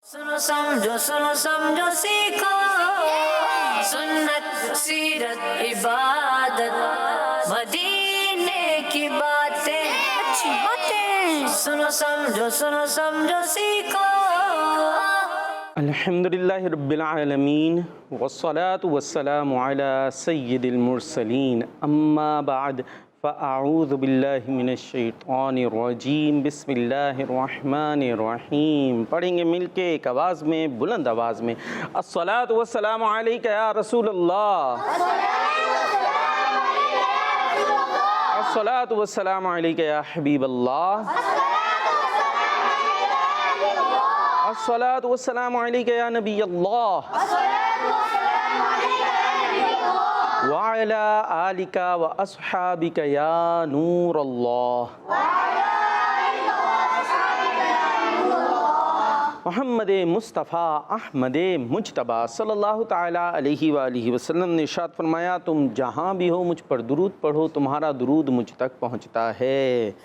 सुनो समझो सीखो सुन्नत सीरत इबादत मदीने की बातें अच्छी बातें सुनो समझो सीखो। अल्हम्दुलिल्लाहि रब्बिल आलमीन वस्सलातु वस्सलामु अला सय्यिदिल मुरसलीन अम्मा बाद फ़अऊज़ु बिल्लाहि मिनश शैतानिर रजीम बिस्मिल्लाहिर रहमानिर रहीम। पढ़ेंगे मिलके एक आवाज़ में, बुलंद आवाज़ में। अस्सलातु वस्सलामु अलैका या रसूलल्लाह, अस्सलातु वस्सलामु अलैका या हबीबल्लाह, अस्सलातु वस्सलामु अलैका या नबी अल्लाह व अला आलिका व अस्हाबिका या नूर अल्लाह। मोहम्मद मुस्तफ़ा अहमद मुजतबा सल्लल्लाहु ताला अलैहि वालिहि वसल्लम ने इरशाद फरमाया, तुम जहाँ भी हो मुझ पर दुरूद पढ़ो, तुम्हारा दुरूद मुझ तक पहुँचता है।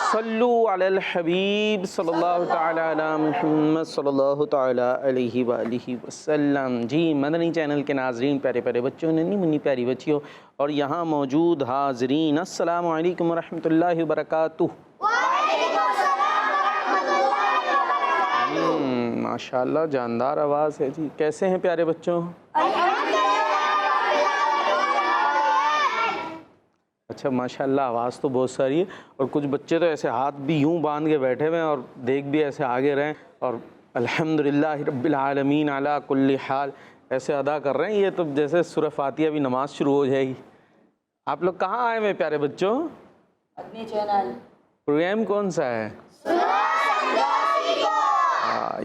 सल्लु अलल हबीब सल्लल्लाहु ताला अला मुहम्मद सल्लल्लाहु ताला अलैहि वालिहि वसल्लम। जी मदनी चैनल के नाज़रीन, प्यारे प्यारे बच्चों, नन्ही मुन्नी प्यारी बच्चियों और यहाँ मौजूद हाज़रीन, अस्सलामु अलैकुम व रहमतुल्लाहि व बरकातुहू। माशाअल्लाह जानदार आवाज़ है जी। कैसे हैं प्यारे बच्चों? अच्छा माशाअल्लाह, आवाज़ तो बहुत सारी है और कुछ बच्चे तो ऐसे हाथ भी यूं बांध के बैठे हुए हैं और देख भी ऐसे आगे रहें और अल्हम्दुलिल्लाहि रब्बिल आलमीन अला कुल्ली हाल ऐसे अदा कर रहे हैं। ये तो जैसे सूरह फातिहा भी नमाज शुरू हो जाएगी। आप लोग कहाँ आए हैं प्यारे बच्चों? अपनी चैनल प्रोग्राम कौन सा है?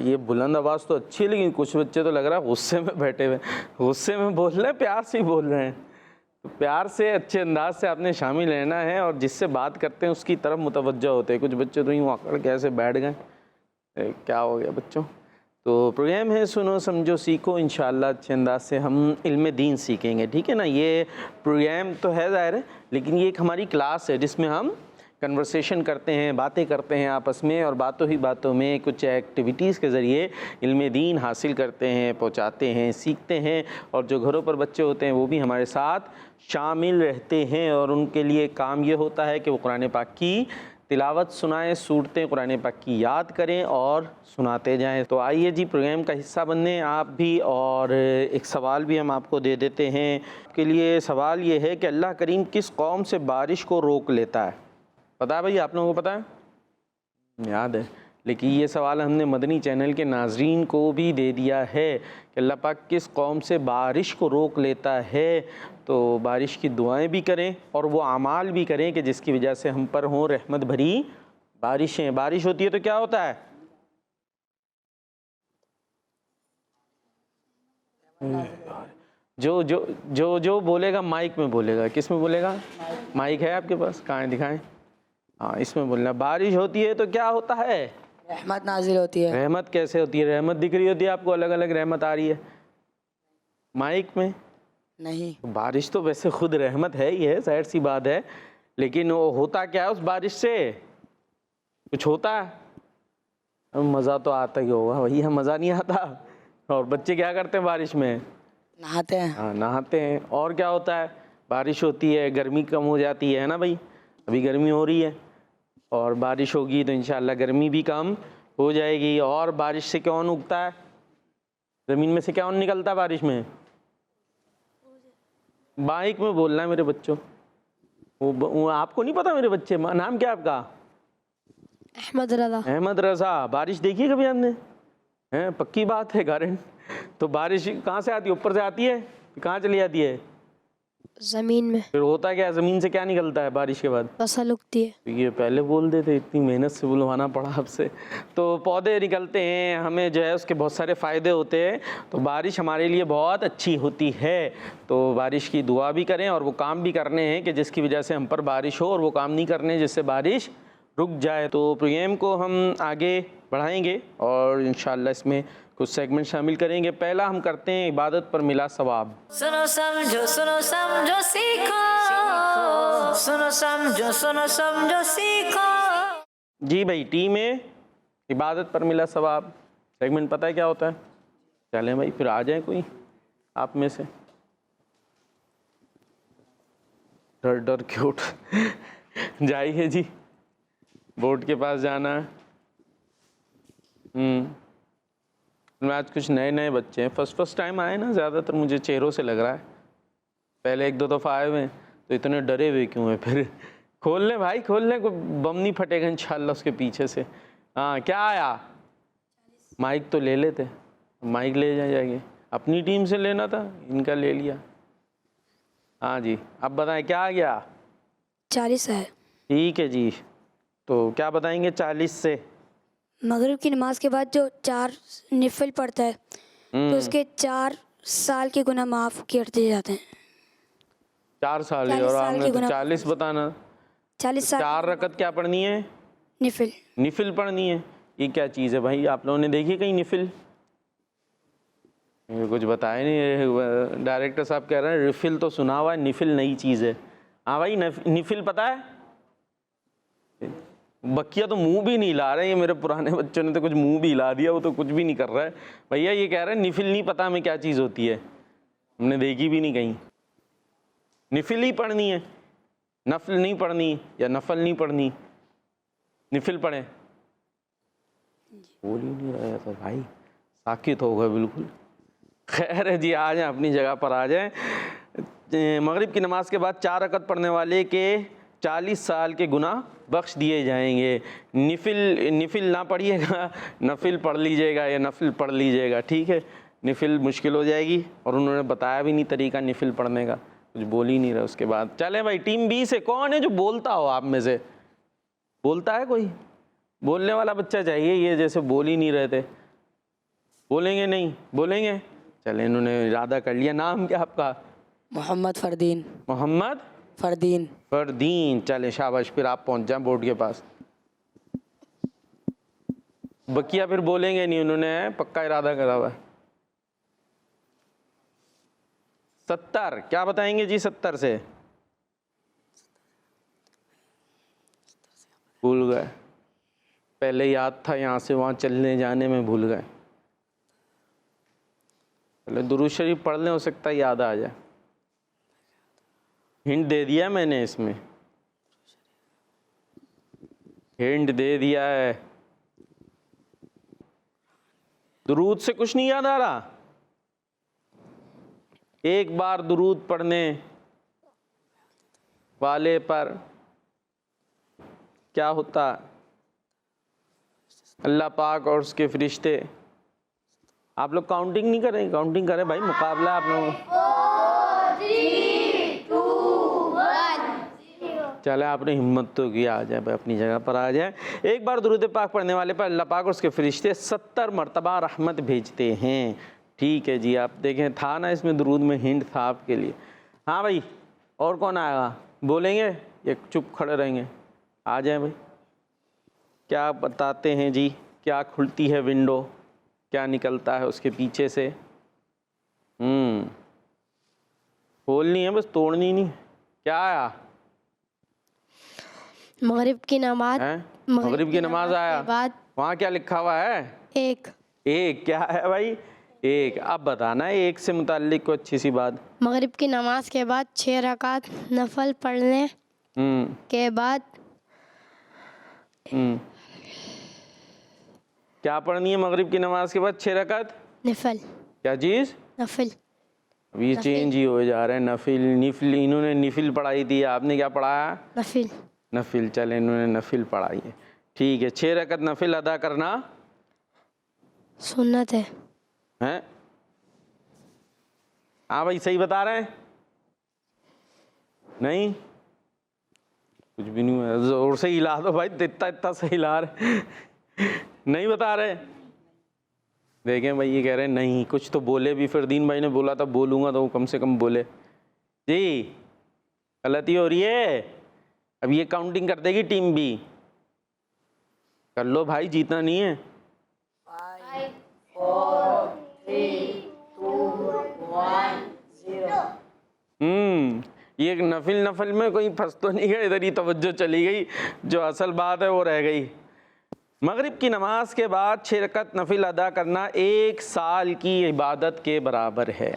ये बुलंद आवाज़ तो अच्छी है, लेकिन कुछ बच्चे तो लग रहा है गुस्से में बैठे हुए, गुस्से में बोल रहे हैं, प्यार से ही बोल रहे हैं। तो प्यार से अच्छे अंदाज से आपने शामिल रहना है और जिससे बात करते हैं उसकी तरफ मुतवज्जो होते हैं। कुछ बच्चे तो यूँ आकर कैसे बैठ गए, क्या हो गया बच्चों? तो प्रोग्राम है सुनो समझो सीखो, इंशाअल्लाह अच्छे अंदाज से हम इल्म दीन सीखेंगे, ठीक है ना। ये प्रोग्राम तो है ज़ाहिर है, लेकिन ये एक हमारी क्लास है जिसमें हम कन्वर्सेशन करते हैं, बातें करते हैं आपस में और बातों ही बातों में कुछ एक्टिविटीज़ के ज़रिए इल्म दीन हासिल करते हैं, पहुँचाते हैं, सीखते हैं। और जो घरों पर बच्चे होते हैं वो भी हमारे साथ शामिल रहते हैं और उनके लिए काम ये होता है कि वो कुरान पाक की तिलावत सुनाएं, सूरतें कुरान पाक की याद करें और सुनाते जाएं। तो आइए जी प्रोग्राम का हिस्सा बनने आप भी। और एक सवाल भी हम आपको दे देते हैं। आपके लिए सवाल ये है कि अल्लाह करीम किस कौम से बारिश को रोक लेता है? पता है भाई, आप लोगों को पता है? याद है। लेकिन ये सवाल हमने मदनी चैनल के नाजरीन को भी दे दिया है कि अल्लाह पाक किस कौम से बारिश को रोक लेता है। तो बारिश की दुआएं भी करें और वो अमाल भी करें कि जिसकी वजह से हम पर हों रहमत भरी बारिशें। बारिश होती है तो क्या होता है? जो जो जो जो बोलेगा माइक में बोलेगा। किस में बोलेगा? माइक है आपके पास? कहाँ है, दिखाएं। हाँ, इसमें बोलना। बारिश होती है तो क्या होता है? रहमत नाजिल होती है। रहमत कैसे होती है? रहमत दिख रही होती है आपको, अलग अलग रहमत आ रही है माइक में? नहीं, बारिश तो वैसे खुद रहमत है ही है, जाहिर सी बात है, लेकिन वो होता क्या है उस बारिश से? कुछ होता है? मज़ा तो आता ही होगा भैया, मज़ा नहीं आता? और बच्चे क्या करते हैं बारिश में? नहाते हैं। हाँ नहाते हैं। और क्या होता है? बारिश होती है, गर्मी कम हो जाती है ना भाई। अभी गर्मी हो रही है और बारिश होगी तो इंशाअल्लाह गर्मी भी कम हो जाएगी। और बारिश से कौन उगता है? ज़मीन में से कौन निकलता है बारिश में? माइक में बोलना है मेरे बच्चों। वो आपको नहीं पता? मेरे बच्चे, नाम क्या आपका? अहमद रज़ा। अहमद रज़ा। बारिश देखी है कभी आपने? हैं, पक्की बात है गारंट। तो बारिश कहाँ से आती है? ऊपर से आती है? कहाँ चली जाती है? ज़मीन में। फिर होता क्या है? ज़मीन से क्या निकलता है बारिश के बाद? फसल उगती है। ये पहले बोल देते, इतनी मेहनत से बुलवाना पड़ा आपसे। तो पौधे निकलते हैं, हमें जो है उसके बहुत सारे फ़ायदे होते हैं। तो बारिश हमारे लिए बहुत अच्छी होती है। तो बारिश की दुआ भी करें और वो काम भी करने हैं कि जिसकी वजह से हम पर बारिश हो, और वो काम नहीं करने जिससे बारिश रुक जाए। तो प्रोग्राम को हम आगे बढ़ाएंगे और इंशाअल्लाह इसमें कुछ सेगमेंट शामिल करेंगे। पहला हम करते हैं इबादत पर मिला सवाब। सुनो समझो सीखो सुनो समझो सीखो। जी भाई, टीम ए इबादत पर मिला सवाब। सेगमेंट पता है क्या होता है? चलें भाई फिर आ जाए कोई आप में से। डर डर के उठ जाइए जी, बोर्ड के पास जाना है। मैं आज कुछ नए नए बच्चे हैं, फर्स्ट टाइम आए ना, ज़्यादातर मुझे चेहरों से लग रहा है। पहले एक दो दफ़ा आए हुए हैं तो इतने डरे हुए क्यों हैं फिर? खोल लें भाई, खोल लें, कोई बम नहीं फटेगा इंशाल्लाह उसके पीछे से। हाँ क्या आया? माइक तो ले लेते, माइक ले जाएंगे, अपनी टीम से लेना था, इनका ले लिया। हाँ जी, अब बताएं क्या आ गया? 40 है। ठीक है जी, तो क्या बताएंगे 40 से? मगरिब की नमाज के बाद जो 4 निफिल पढ़ता है तो उसके 4 साल के गुनाह माफ़ कर दिए जाते हैं। 4 साल ही, 40 और साल आपने के तो गुनाह 40 बताना। 40 साल 4 रकत क्या पढ़नी है? निफिल। निफिल पढ़नी है। ये क्या चीज़ है भाई? आप लोगों ने देखी कहीं निफिल? ये कुछ बताया नहीं, डायरेक्टर साहब कह रहे हैं रिफिल तो सुना हुआ है, निफिल नई चीज़ है। हाँ भाई, निफिल पता है? बकिया तो मुंह भी नहीं हिला रहे, ये मेरे पुराने बच्चों ने तो कुछ मुंह भी हिला दिया, वो तो कुछ भी नहीं कर रहा है। भैया ये कह रहे हैं निफिल नहीं पता हमें क्या चीज़ होती है, हमने देखी भी नहीं कहीं। निफिल ही पढ़नी है, नफल नहीं पढ़नी या नफल नहीं पढ़नी, निफिल पढ़ें। बोल ही नहीं रहा था भाई, साकित हो गए बिल्कुल। खैर है जी, आ जाए अपनी जगह पर आ जाए। मगरिब की नमाज के बाद 4 रकत पढ़ने वाले के 40 साल के गुनाह बख्श दिए जाएंगे। निफिल ना पढ़िएगा, नफिल पढ़ लीजिएगा या नफिल पढ़ लीजिएगा, ठीक है। निफिल मुश्किल हो जाएगी और उन्होंने बताया भी नहीं तरीका निफिल पढ़ने का, कुछ बोल ही नहीं रहा उसके बाद। चलें भाई, टीम बी से कौन है जो बोलता हो आप में से? बोलता है कोई? बोलने वाला बच्चा चाहिए, ये जैसे बोल ही नहीं रहे थे। बोलेंगे नहीं? बोलेंगे? चले, इन्होंने इरादा कर लिया। नाम क्या आपका? मोहम्मद फरदीन। मोहम्मद फरदीन। फरदीन। चले शाबाश, फिर आप पहुंच जाएं बोर्ड के पास। बकिया फिर बोलेंगे नहीं, उन्होंने पक्का इरादा करा हुआ है। 70 क्या बताएंगे जी? 70 से भूल गए, पहले याद था, यहाँ से वहाँ चलने जाने में भूल गए। पहले दुरूद शरीफ पढ़ लें, हो सकता है याद आ जाए। हिंट दे दिया मैंने, इसमें हिंट दे दिया है। दुरूद से कुछ नहीं याद आ रहा? एक बार दुरूद पढ़ने वाले पर क्या होता? अल्लाह पाक और उसके फरिश्ते। आप लोग काउंटिंग नहीं करें? काउंटिंग करें भाई, मुकाबला आप लोगों। चले, आपने हिम्मत तो किया, आ जाए भाई अपनी जगह पर आ जाए। एक बार दुरूद पाक पढ़ने वाले पर अल्लाह पाक और उसके फरिश्ते 70 मरतबा रहमत भेजते हैं। ठीक है जी, आप देखें था ना इसमें दुरूद में हिंट था आपके लिए। हाँ भाई, और कौन आएगा? बोलेंगे या चुप खड़े रहेंगे? आ जाए भाई। क्या बताते हैं जी? क्या खुलती है विंडो, क्या निकलता है उसके पीछे से? खोलनी है बस, तोड़नी नहीं। क्या आया? मगरिब की नमाज। मगरिब की नमाज आया। बाद वहाँ क्या लिखा हुआ है? एक क्या है भाई? एक। अब बताना है एक से मुताल्लिक को अच्छी सी बात। मगरिब की नमाज के बाद 6 रकात नफल पढ़ने के बाद क्या पढ़नी है मगरिब की नमाज के बाद? 6 रकात नफल। क्या चीज़? नफल। अभी चेंज ही हो जा रहे हैं। नफिल निफिल, इन्होंने निफिल पढ़ाई थी, आपने क्या पढ़ाया? नफिल। नफिल। चले, इन्होंने नफिल पढ़ाई है, ठीक है। 6 रकात नफिल अदा करना सुन्नत है। हैं? हाँ भाई, सही बता रहे हैं? नहीं, कुछ भी नहीं हुआ। जोर से हिला दो भाई, इतना इतना से हिला रहे। नहीं बता रहे? देखें भाई, ये कह रहे हैं नहीं, कुछ तो बोले भी। फरदीन भाई ने बोला था बोलूँगा, तो वो कम से कम बोले। जी, गलती हो रही है। अब ये काउंटिंग कर देगी टीम बी। कर लो भाई, जीतना नहीं है। 5 4 3 2 1 0। ये नफिल नफल में कोई फंस तो नहीं गया, इधर ही तवज्जो चली गई, जो असल बात है वो रह गई। मगरिब की नमाज के बाद 6 रकत नफिल अदा करना 1 साल की इबादत के बराबर है।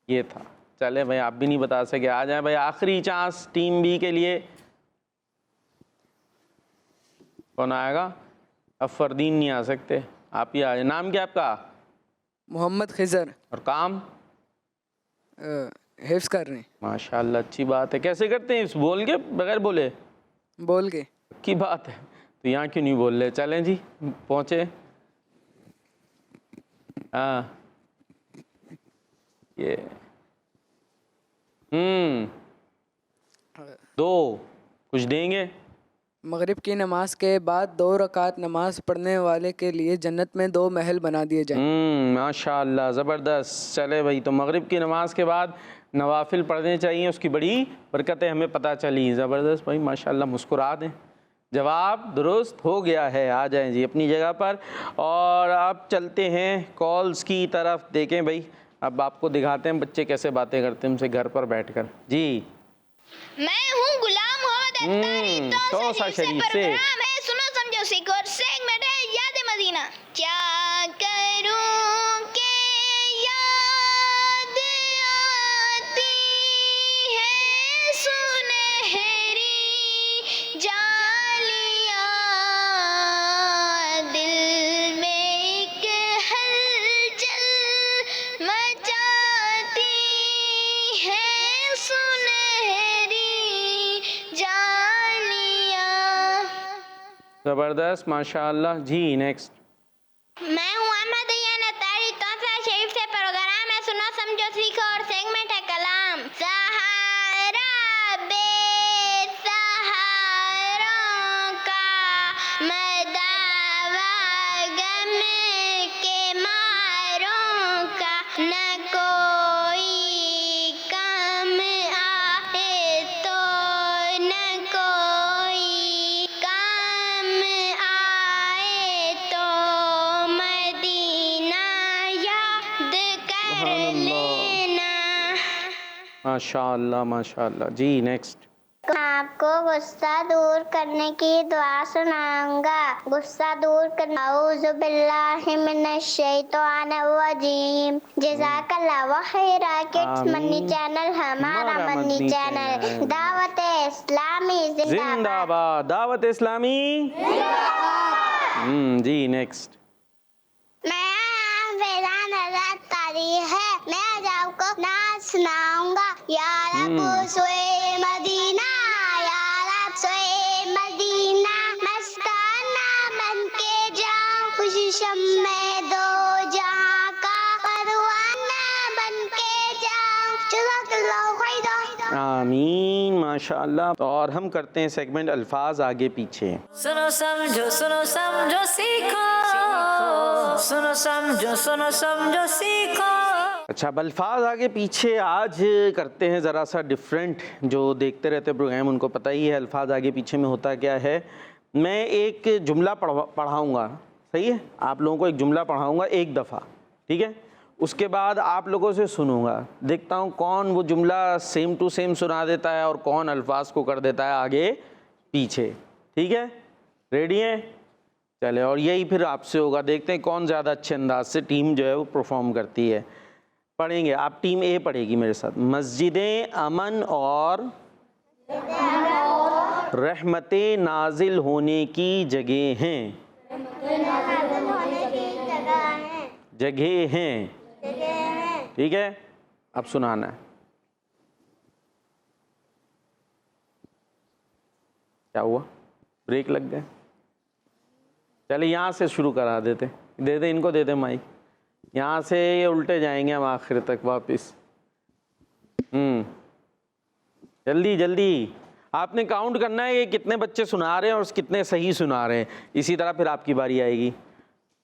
ये था। चले भाई, आप भी नहीं बता सके, आ जाए भाई, आखिरी चांस टीम बी के लिए। कौन आएगा? अब फरदीन नहीं आ सकते, आप ही आ जाए। नाम क्या आपका? मोहम्मद खिजर। और काम? हिफ्स कर रहे हैं। माशाल्लाह, अच्छी बात है। कैसे करते हैं इस? बोल के, बगैर बोले? बोल के। की बात है। तो यहाँ क्यों नहीं बोल रहे? चलें जी, पहुँचे। हाँ, ये 2 कुछ देंगे। मगरिब की नमाज के बाद 2 रकात नमाज पढ़ने वाले के लिए जन्नत में 2 महल बना दिए जाएं। माशाल्लाह, ज़बरदस्त। चले भाई, तो मगरिब की नमाज के बाद नवाफिल पढ़ने चाहिए, उसकी बड़ी बरकतें हमें पता चली। ज़बरदस्त भाई, माशाल्लाह। मुस्कुरा दें। जवाब दुरुस्त हो गया है। आ जाएं जी अपनी जगह पर। और अब चलते हैं कॉल्स की तरफ। देखें भाई, अब आपको दिखाते हैं बच्चे कैसे बातें करते हैं हमसे घर पर बैठकर। जी, मैं हूँ गुलाम मोहम्मद अत्तारी। तो शरीफ से प्रोग्राम है सुनो समझो सीखो और सेगमेंट है याद मदीना। क्या करूँ के याद आती है सुनहरी जालियाँ, दिल में एक हलचल मचाती है सुनहरी जालियाँ। ज़बरदस्त, माशाल्लाह। जी, नेक्स्ट। मैं हूँ अहमद अत्तारी। तोहफा शरीफ से प्रोग्राम है सुनो समझो सीखो और सेगमेंट है कलाम। सहारा बेसहारों का मदावा गम के मारों का, न कोई काम आए तो न कोई काम आए तो मदीना याद कर लेना। माशाल्लाह, माशाल्लाह। जी, नेक्स्ट। आपको गुस्सा दूर करने की दुआ सुनाऊंगा। गुस्सा दूर करना। औज़ु बिल्लाहि मिनश शैतानिर रजीम। जज़ाकल्लाह खैरा। किड्स मनी चैनल हमारा मनी चैनल। दावत इस्लामी जिंदाबाद। जिंदाबाद। दावत इस्लामी जी, नेक्स्ट। मैं फैजान अत्तारी है। मैं आज आपको नाच सुनाऊंगा। या रब सोए मदीना, या रब सोए मदीना, मस्ताना बन के जाऊं खुशी शम्मे दो जहां का, परवाना बन के जाऊं। जज़ाकल्लाह खैरा। आमीन, माशाल्लाह। और हम करते हैं सेगमेंट अल्फाज आगे पीछे। सुनो समझो सीखो, सुनो समझो सीखो। अच्छा, अब अल्फाज आगे पीछे आज करते हैं ज़रा सा डिफरेंट। जो देखते रहते प्रोग्राम उनको पता ही है अल्फाज आगे पीछे में होता क्या है। मैं एक जुमला पढ़ाऊँगा, सही है? आप लोगों को एक जुमला पढ़ाऊँगा एक दफ़ा, ठीक है? उसके बाद आप लोगों से सुनूंगा, देखता हूँ कौन वो जुमला सेम टू सेम सुना देता है और कौन अल्फाज को कर देता है आगे पीछे। ठीक है, रेडी हैं? चले, और यही फिर आपसे होगा, देखते हैं कौन ज़्यादा अच्छे अंदाज से टीम जो है वो परफॉर्म करती है। पढ़ेंगे, आप टीम ए पढ़ेगी मेरे साथ। मस्जिदें अमन और रहमतें नाजिल होने की जगह हैं। जगह हैं, ठीक है? अब सुनाना है। क्या हुआ? ब्रेक लग गए? चले यहाँ से शुरू करा देते, दे दे इनको, दे दे माइक। यहाँ से ये उल्टे जाएंगे हम आखिर तक वापस। जल्दी जल्दी आपने काउंट करना है कि कितने बच्चे सुना रहे हैं और कितने सही सुना रहे हैं। इसी तरह फिर आपकी बारी आएगी।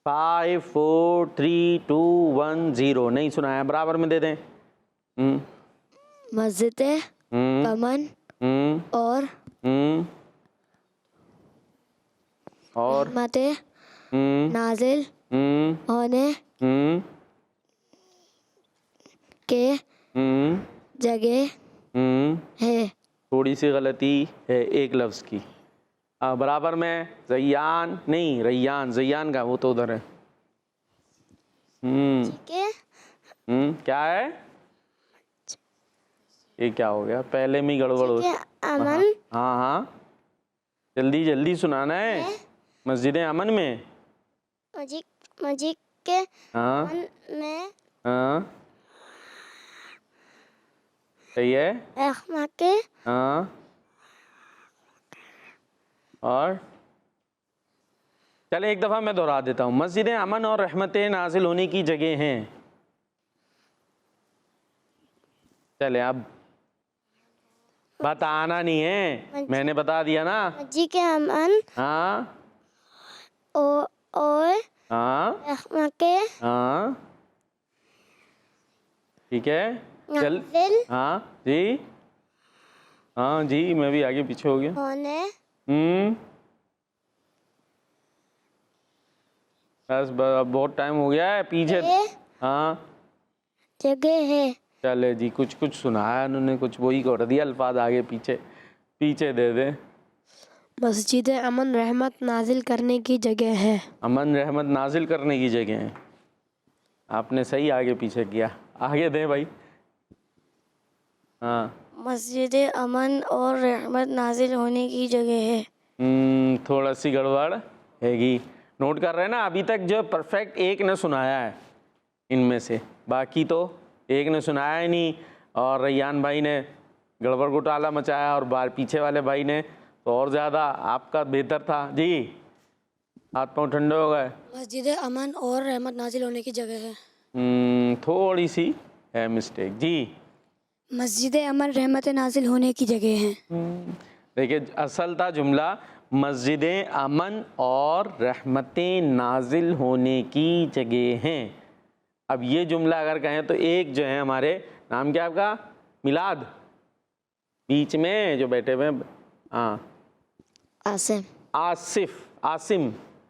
5 4 3 2 1 0। नहीं सुनाया, बराबर में दे दें। मस्जिदें अमन और रहमतें नाजिल होने के जगह है। थोड़ी सी गलती है एक लफ्ज़ की। बराबर में रैयान नहीं, रैयान, रैयान का वो तो उधर है। ठीक है। क्या है ये, क्या हो गया, पहले में ही गड़बड़ हो। अमन। हाँ हाँ, जल्दी जल्दी सुनाना है। मस्जिद अमन में, मस्जिद के हाँ अमन में हाँ सही है, रहमत के हाँ। और चले एक दफ़ा मैं दोहरा देता हूँ। मस्जिद अमन और रहमतें नाजिल होने की जगह हैं। चले अब बताना नहीं है, मैंने बता दिया ना। मस्जिद के अमन हाँ और हाँ रहमत के हाँ ठीक है, चल। नाजिल हाँ जी, हाँ जी, मैं भी आगे पीछे हो गया। होने बस अब बहुत टाइम हो गया है पीछे। हाँ जगह है। चले जी, कुछ कुछ सुनाया उन्होंने, कुछ वही कर दिया, अल्फाज आगे पीछे पीछे दे दे। मस्जिद अमन रहमत नाजिल करने की जगह है। अमन रहमत नाजिल करने की जगह है। आपने सही आगे पीछे किया, आगे दे भाई। हाँ मस्जिद अमन और रहमत नाजिल होने की जगह है। थोड़ा सी गड़बड़ हैगी। नोट कर रहे हैं ना, अभी तक जो परफेक्ट एक ने सुनाया है इनमें से, बाकी तो एक ने सुनाया ही नहीं, और रैयान भाई ने गड़बड़ घोटाला मचाया, और बार पीछे वाले भाई ने तो और ज़्यादा, आपका बेहतर था जी। हाथ पाँव ठंडे हो गए। मस्जिद अमन और रहमत नाजिल होने की जगह है। थोड़ी सी है मिस्टेक जी। मस्जिद अमन रहमत नाजिल होने की जगह है। देखिए असल था जुमला मस्जिद अमन और रहमतें नाजिल होने की जगह हैं। अब ये जुमला अगर कहें तो एक जो है हमारे, नाम क्या आपका, मिलाद, बीच में जो बैठे हुए हैं, हाँ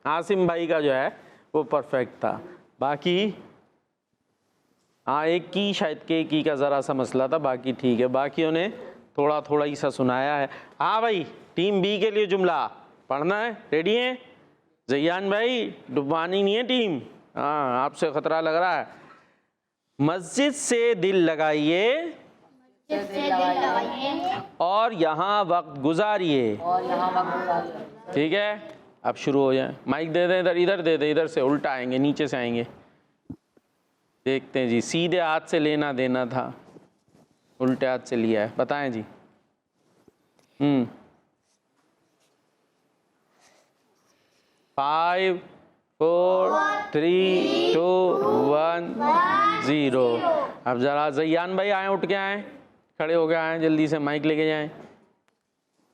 आसिम भाई का जो है वो परफेक्ट था। बाकी हाँ एक की शायद के की का ज़रा सा मसला था, बाकी ठीक है, बाकियों ने थोड़ा थोड़ा ही सा सुनाया है। हाँ भाई, टीम बी के लिए जुमला पढ़ना है, रेडी हैं? जैयान भाई डुबानी नहीं है टीम, हाँ आपसे ख़तरा लग रहा है। मस्जिद से दिल लगाइए और यहाँ वक्त गुजारिए। ठीक है, अब शुरू हो जाए। माइक दे दें, इधर दे दें, इधर से उल्टा आएंगे, नीचे से आएंगे। देखते हैं जी, सीधे हाथ से लेना देना था, उल्टे हाथ से लिया है, बताएं जी। 5 4 3 2 1 0। अब ज़रा जैयान भाई आए, उठ के आए, खड़े हो गए आए, जल्दी से माइक लेके जाएं।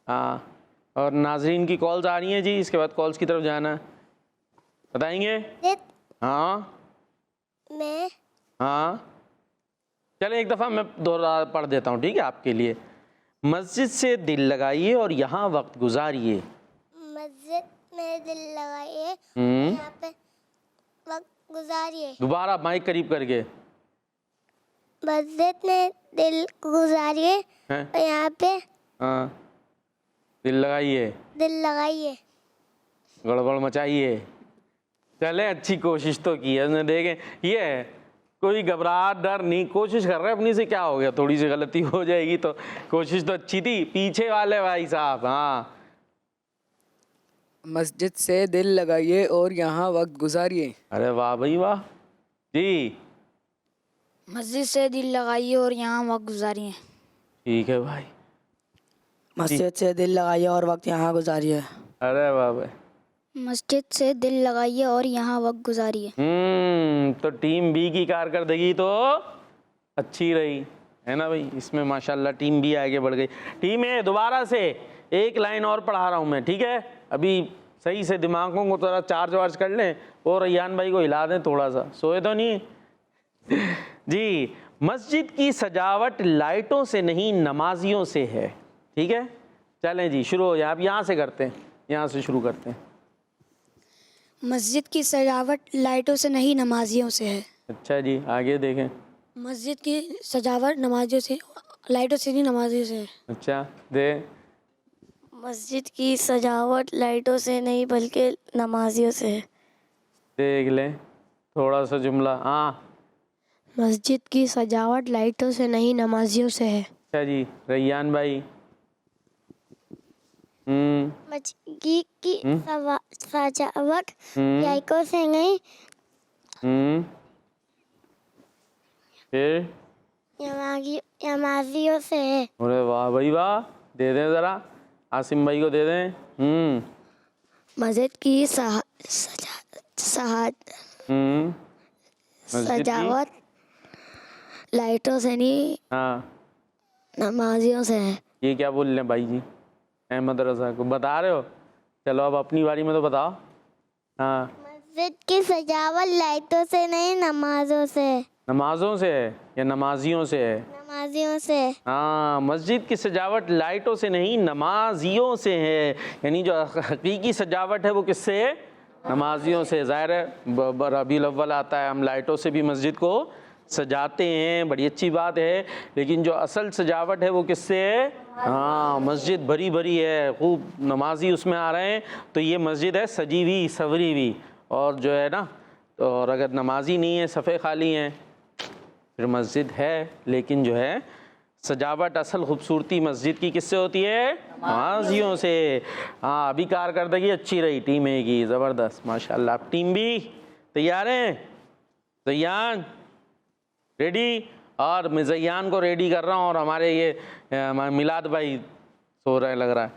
हाँ, और नाजरीन की कॉल्स आ रही हैं जी, इसके बाद कॉल्स की तरफ जाना है, बताएंगे? हाँ मैं हाँ चले एक दफ़ा मैं दोहरा पढ़ देता हूँ, ठीक है आपके लिए। मस्जिद से दिल लगाइए और यहाँ वक्त गुजारिए। मस्जिद में दिल लगाइए, यहाँ पे वक्त गुजारिए। दोबारा माइक करीब करके। मस्जिद में दिल गुजारिए हैं? और यहाँ पे हाँ, दिल लगाइए, दिल लगाइए। गड़बड़ मचाइए। चले अच्छी कोशिश तो की है उसने, देखें ये है, कोई घबराहट डर नहीं, कोशिश कर रहे हैं अपनी से, क्या हो गया, थोड़ी सी गलती हो जाएगी तो कोशिश तो अच्छी थी। पीछे वाले भाई साहब, हाँ मस्जिद से दिल लगाइए और यहाँ वक्त गुजारिए। अरे वाह भाई वाह जी। मस्जिद से दिल लगाइए और यहाँ वक्त गुजारिए। ठीक है भाई। मस्जिद से दिल लगाइए और वक्त यहाँ गुजारिए। अरे वाह भाई। मस्जिद से दिल लगाइए और यहाँ वक्त गुजारिए। तो टीम बी की कारकर्दगी तो अच्छी रही है ना भाई, इसमें माशाल्लाह टीम बी आगे बढ़ गई। टीम ए दोबारा से एक लाइन और पढ़ा रहा हूँ मैं, ठीक है? अभी सही से दिमागों को थोड़ा चार्ज वार्ज कर लें, और रैयान भाई को हिला दें थोड़ा सा, सोए तो नहीं जी। मस्जिद की सजावट लाइटों से नहीं नमाजियों से है, ठीक है? चलें जी शुरू हो जाए, आप यहाँ से करते हैं, यहाँ से शुरू करते हैं। मस्जिद की सजावट लाइटों से नहीं नमाजियों से है। अच्छा जी, आगे देखें। मस्जिद की सजावट नमाजियों से, लाइटों से नहीं नमाजियों से है। अच्छा दे। मस्जिद की सजावट लाइटों से नहीं बल्कि नमाजियों से है। देख ले थोड़ा सा जुमला। हाँ मस्जिद की सजावट लाइटों से नहीं नमाजियों से है। अच्छा जी, रैयान भाई। मस्जिद की सजावट लाइटों से नहीं फिर नमाजियों से है। अरे वाह भाई वाह, दे दें ज़रा, आसिम भाई को दे दें। मस्जिद की सजावट लाइटों से नहीं हाँ नमाजियों से है। ये क्या बोल रहे हैं भाई जी? अहमद रजा को बता रहे हो? चलो अब अपनी बारी में तो बताओ। हाँ मस्जिद की सजावट लाइटों से नहीं नमाजों से है। नमाजों से है या नमाजियों से है? नमाजियों से। हाँ, मस्जिद की सजावट लाइटों से नहीं नमाजियों से है। यानी जो हकीकी सजावट है वो किससे है? नमाजियों से। ज़ाहिर है रबीउल अव्वल आता है, हम लाइटों से भी मस्जिद को सजाते हैं, बड़ी अच्छी बात है। लेकिन जो असल सजावट है वो किससे है? हाँ, मस्जिद भरी भरी है, खूब नमाजी उसमें आ रहे हैं, तो ये मस्जिद है सजी हुई सवरी हुई। और जो है ना, और अगर नमाजी नहीं है, सफ़े खाली हैं, फिर मस्जिद है लेकिन जो है सजावट असल खूबसूरती मस्जिद की किससे होती है? नमाजियों से। हाँ, अभी कारकर्दगी अच्छी रही टीम ए की, ज़बरदस्त माशाल्लाह। आप टीम बी तैयार हैं? ज़ैयान रेडी? और मैं ज़ैयान को रेडी कर रहा हूँ और हमारे ये मिलाद भाई सो रहे लग रहा है।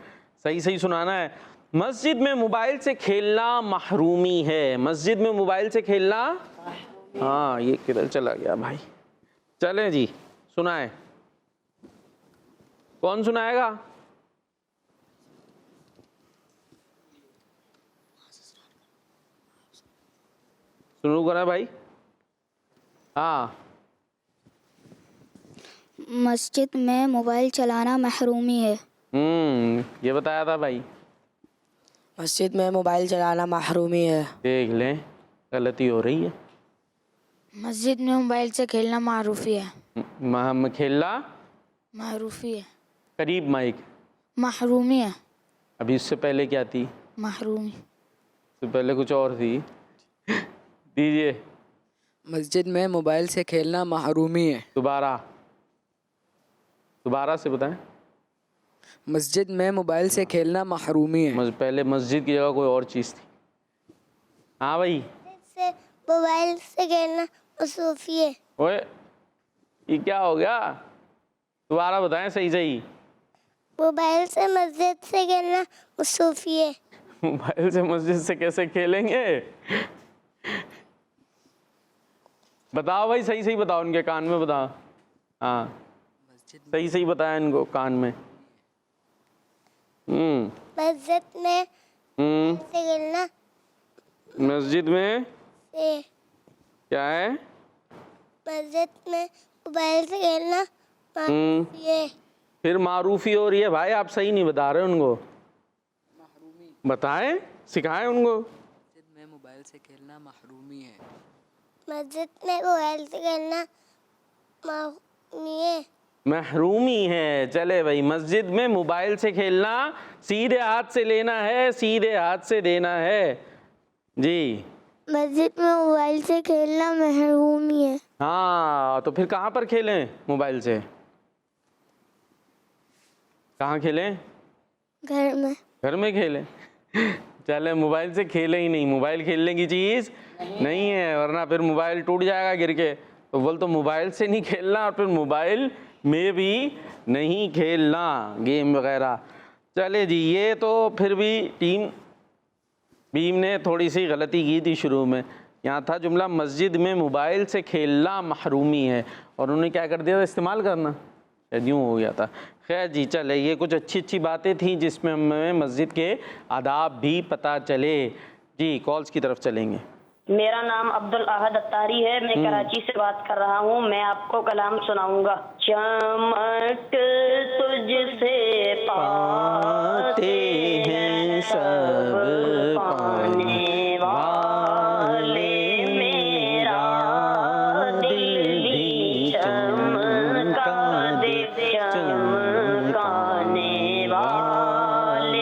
सही सही सुनाना है। मस्जिद में मोबाइल से खेलना महरूमी है। मस्जिद में मोबाइल से खेलना, हाँ ये किधर चला गया भाई? चलें जी, सुनाए। कौन सुनाएगा? शुरू करें भाई। हाँ, मस्जिद में मोबाइल चलाना महरूमी है। ये बताया था भाई। मस्जिद में मोबाइल चलाना महरूमी है। देख लें गलती हो रही है। मस्जिद में मोबाइल से खेलना मारूफी है। खेलना मारूफी है। करीब माइक। महरूमी है। अभी इससे पहले क्या थी? महरूमी। इससे पहले कुछ और थी। दीजिए। मस्जिद में मोबाइल से खेलना महरूमी है। दोबारा से बताएं। मस्जिद में मोबाइल से खेलना महरूमी है। पहले मस्जिद की जगह कोई और चीज़ थी। हाँ भाई, से मोबाइल से खेलना मसूफी है। ओए ये क्या हो गया? दोबारा बताएं सही सही। मोबाइल से मस्जिद से खेलना मसूफी है। मोबाइल से मस्जिद से कैसे खेलेंगे? बताओ भाई, सही सही बताओ, उनके कान में बताओ। हाँ सही सही बताया इनको कान में। मस्जिद में से खेलना, मस्जिद में से क्या है? मस्जिद में मोबाइल से खेलना मारूफी है। फिर मारूफी हो रही है भाई, आप सही नहीं बता रहे उनको। बताएं, सिखाएं उनको। मस्जिद में मोबाइल से खेलना महरूमी है। मस्जिद में मोबाइल से खेलना महरूमी है। महरूमी है। चले भाई, मस्जिद में मोबाइल से खेलना सीधे हाथ से लेना है, सीधे हाथ से देना है जी। मस्जिद में मोबाइल से खेलना महरूमी है। हाँ, तो फिर कहाँ पर खेलें मोबाइल से? कहाँ खेलें? घर में। घर में खेलें। चले, मोबाइल से खेले ही नहीं। मोबाइल खेलने की चीज़ नहीं है, वरना फिर मोबाइल टूट जाएगा गिर के। तो बोल, तो मोबाइल से नहीं खेलना और फिर मोबाइल में भी नहीं खेलना गेम वगैरह। चले जी, ये तो फिर भी टीम बीम ने थोड़ी सी गलती की थी शुरू में। यहाँ था जुमला मस्जिद में मोबाइल से खेलना महरूमी है, और उन्होंने क्या कर दिया था? इस्तेमाल करना। शायद यूँ हो गया था। खैर जी, चले, ये कुछ अच्छी अच्छी बातें थी जिसमें हमें मस्जिद के आदाब भी पता चले जी। कॉल्स की तरफ चलेंगे। मेरा नाम अब्दुल अहद अत्तारी है, मैं कराची से बात कर रहा हूँ। मैं आपको कलाम सुनाऊंगा। चमक तुझसे पाते हैं सब पाने वाले, मेरा दिल भी चमका दे चमकाने वाले।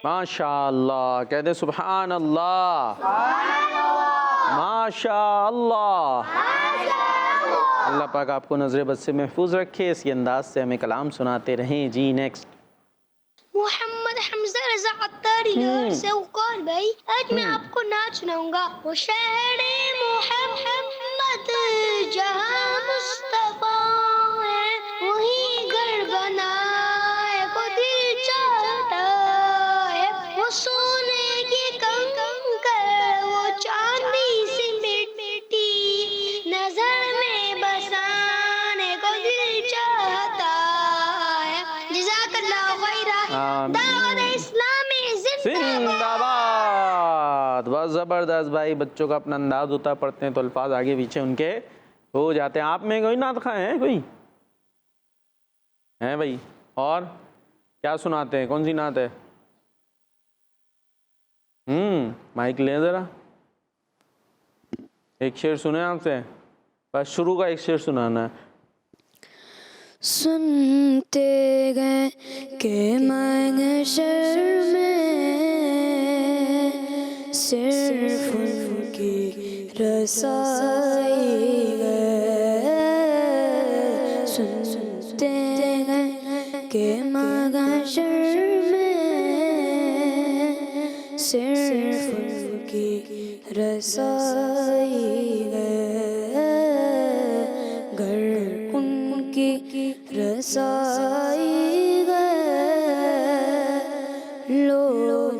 माशाअल्लाह, कह दे सुभान अल्लाह, माशाअल्लाह। अल्लाह पाक आपको नजर बद से महफूज रखे। इसी अंदाज से हमें कलाम सुनाते रहें। जी नेक्स्ट। मोहम्मद हमजा रजा अत्तारी से कौन भाई, आज मैं आपको नाच सुनाऊंगा। वो शहर मोहम्मद जहाँ मुस्तफा है, वही घर बनाए को दिल चाहता है। वो सोने की कंकर, वो चांदी सी मिट्टी, नजर में बसाने को दिल चाहता है। जज़ाकल्लाह खैरा। दावत इस्लामी जिंदाबाद। बहुत ज़बरदस्त भाई। बच्चों का अपना अंदाज होता है, पढ़ते हैं तो अल्फाज आगे पीछे उनके हो जाते हैं। आप में कोई नात खां है, कोई है भाई? और क्या सुनाते हैं, कौन सी नात है? माइक ले ज़रा, एक शेर सुने आपसे, बस शुरू का एक शेर सुनाना है। सुनते गए के महशर में सिर्फ उनकी रसाई गए। सुनते गए के महशर में सिर्फ उनकी रसाई गए। घर उनकी रसाई गए, लो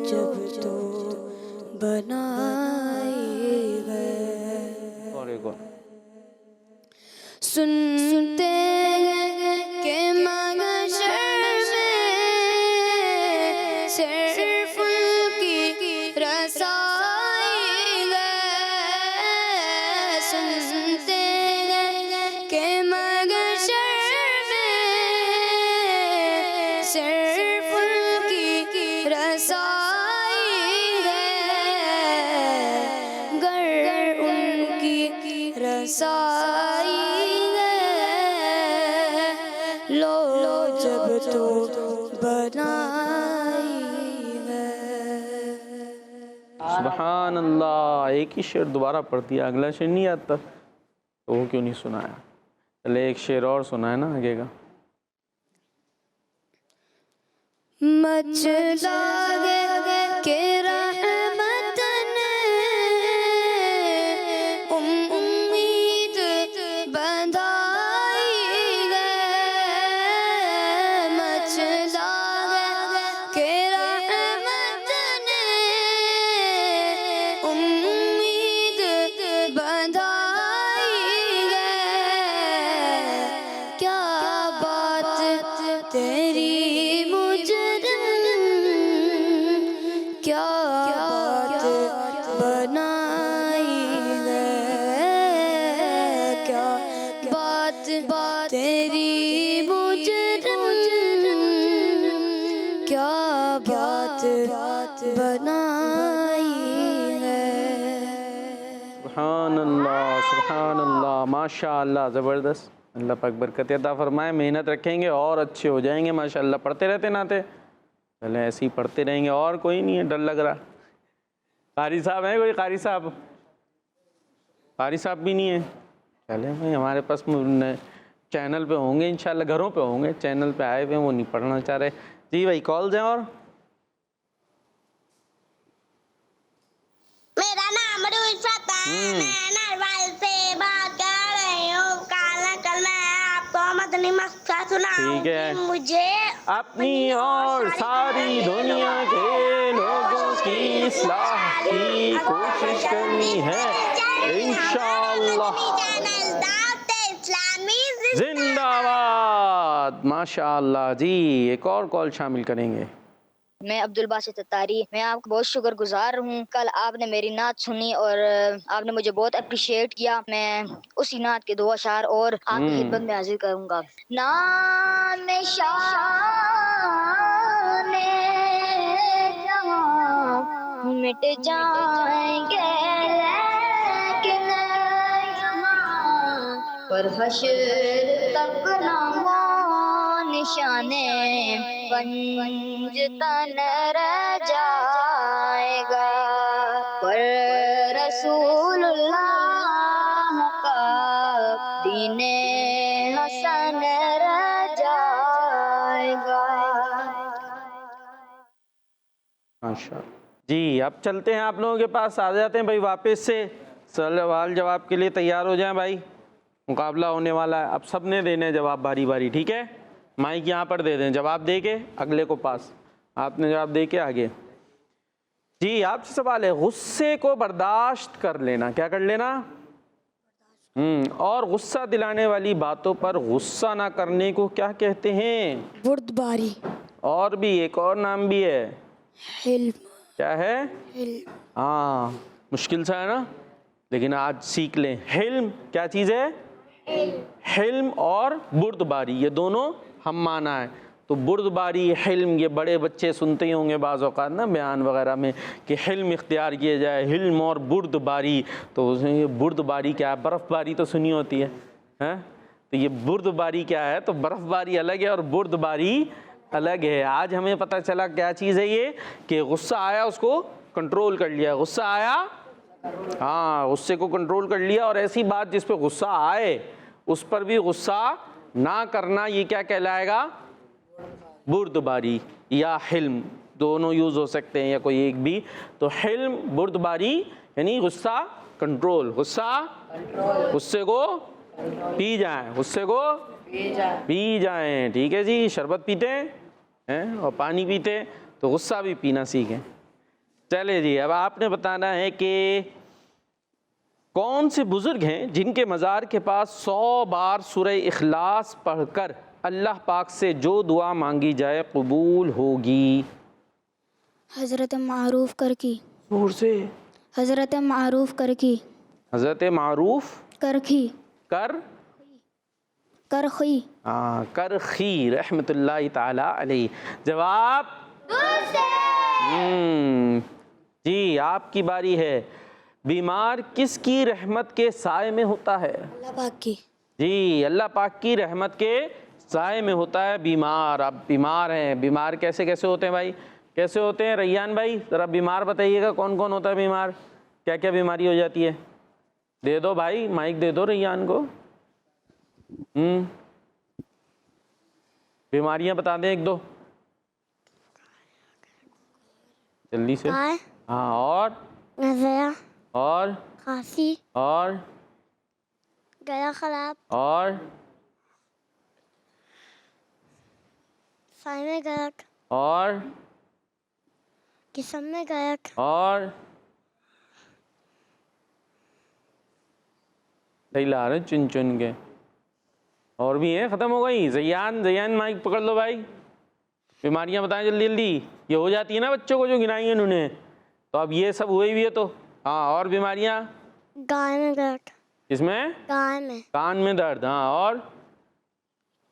जब तो बनाई गए। और एक और। सुनते के महशर में सिर्फ उनकी रसाई गए। सुनते के महशर में सिर्फ उनकी रसाई गए। गर उनकी रसाई गए, लो जब तो बनाई गए। सुभान अल्लाह। एक ही शेर दोबारा पढ़ दिया, अगला शेर नहीं आता तो वो क्यों नहीं सुनाया? चले एक शेर और सुनाए ना आगे का। मचला के रहमत ने उम्मीद बंधाई गए। मचला के रहमत ने उम्मीद बंधाई गए। क्या बात तेरी क्या बात बनाई गए। क्या बात तेरी मुजरिम, क्या बात बनाई गए। सुभान अल्लाह, सुभान अल्लाह, माशाअल्लाह, ज़बरदस्त। अल्लाह पाक बरकत अता फरमाए। मेहनत रखेंगे और अच्छे हो जाएंगे माशाअल्लाह। पढ़ते रहते नाते, पहले ऐसे ही पढ़ते रहेंगे। और कोई नहीं है, डर लग रहा। कारी साहब हैं कोई? कारी साहब, कारी साहब भी नहीं है। चले भाई, हमारे पास चैनल पे होंगे इंशाल्लाह, घरों पे होंगे, चैनल पे आए हुए, वो नहीं पढ़ना चाह रहे। जी भाई, कॉल्स हैं। और मेरा नाम रुशत है, मैं नरवाल से बात कर रही हूँ। कल मैं आपको मदनी मक्सा सुनाऊंगी। मुझे अपनी और सारी दुनिया के लोगों की इस्लाह की कोशिश करनी है इंशाअल्लाह। जिंदाबाद, माशाअल्लाह। जी एक और कॉल शामिल करेंगे। मैं अब्दुल बासित अत्तारी, मैं आपको बहुत शुक्रगुजार हूँ। कल आपने मेरी नात सुनी और आपने मुझे बहुत अप्रिशिएट किया। मैं उसी नात के दो अशार और आपकी खिदमत में हाजिर करूँगा। नाम शाने जहां मिट जाएंगे लेकिन यहाँ पर हश्र तक नाम निशाने पंज तन रह जाएगा, पर रसूलुल्लाह का दीने हसन रह जाएगा। माशा जी। अब चलते हैं आप लोगों के पास, आ जाते हैं भाई वापस से। सवाल जवाब के लिए तैयार हो जाएं भाई, मुकाबला होने वाला है। अब सबने देने जवाब बारी बारी, ठीक है? माइक यहाँ पर दे दें, जवाब दे के अगले को पास, आपने जवाब दे के आगे। जी आपसे सवाल है, गुस्से को बर्दाश्त कर लेना, क्या कर लेना? और गुस्सा दिलाने वाली बातों पर गुस्सा ना करने को क्या कहते हैं? बुर्दबारी। और भी एक और नाम भी है, हिल्म। क्या है? हिल्म। हाँ, मुश्किल सा है ना, लेकिन आज सीख लें। हिल्म क्या चीज़ है? हिल्म और बुर्दबारी, ये दोनों हम माना है। तो बुर्दबारी, हिल्म, ये बड़े बच्चे सुनते ही होंगे बाज़ औक़ात ना बयान वगैरह में कि हिल्म इख्तियार किया जाए, हिल्म और बुर्दबारी। तो उसमें ये बुर्दबारी क्या है? बर्फ़बारी तो सुनी होती है, हैं? तो ये बुर्दबारी क्या है? तो बर्फ़बारी अलग है और बुर्दबारी अलग है। आज हमें पता चला क्या चीज़ है ये, कि गुस्सा आया उसको कंट्रोल कर लिया। गुस्सा आया, हाँ, गुस्से को कंट्रोल कर लिया। और ऐसी बात जिस पे गुस्सा आए उस पर भी गुस्सा ना करना, ये क्या कहलाएगा? बुर्दबारी या हिल्म, दोनों यूज़ हो सकते हैं या कोई एक भी। तो हिल्म, बुर्दबारी यानी गुस्सा कंट्रोल, गुस्से को पी जाएं, गुस्से को पी जाएं, ठीक है जी। शरबत पीते हैं और पानी पीते, तो गुस्सा भी पीना सीखें। चले जी, अब आपने बताना है कि कौन से बुज़ुर्ग हैं जिनके मज़ार के पास 100 बार सूरह इखलास पढ़कर अल्लाह पाक से जो दुआ मांगी जाए कबूल होगी? हज़रत मारूफ करकी। जोर से। हज़रत मारूफ करकी। हज़रत मारूफ करकी। करखी। हाँ, करखी रहमतुल्लाहि ताला अलैह। जवाब जी, आपकी बारी है। बीमार किसकी रहमत के साए में होता है? अल्लाह पाक की। जी, अल्लाह पाक की रहमत के साए में होता है बीमार। आप बीमार हैं, बीमार कैसे कैसे होते हैं भाई? कैसे होते हैं रैयान भाई? ज़रा बीमार बताइएगा, कौन कौन होता है बीमार? क्या क्या बीमारी हो जाती है? दे दो भाई, माइक दे दो रैयान को। बीमारियां बता दें एक दो जल्दी से। हाँ, और नज़ला, और खांसी, और गला खराब, और साए में गलक, और जिस्म में गलक, और सही ला रहे चुन चुन के। और भी है, ख़त्म हो गई। जयान माइक पकड़ लो भाई, बीमारियां बताएं जल्दी जल्दी। ये हो जाती है ना बच्चों को जो गिनाई है उन्होंने, तो अब ये सब हुए भी है। तो हाँ, और बीमारियां? गाय में दर्द, इसमें गाय में, कान में दर्द, हाँ, और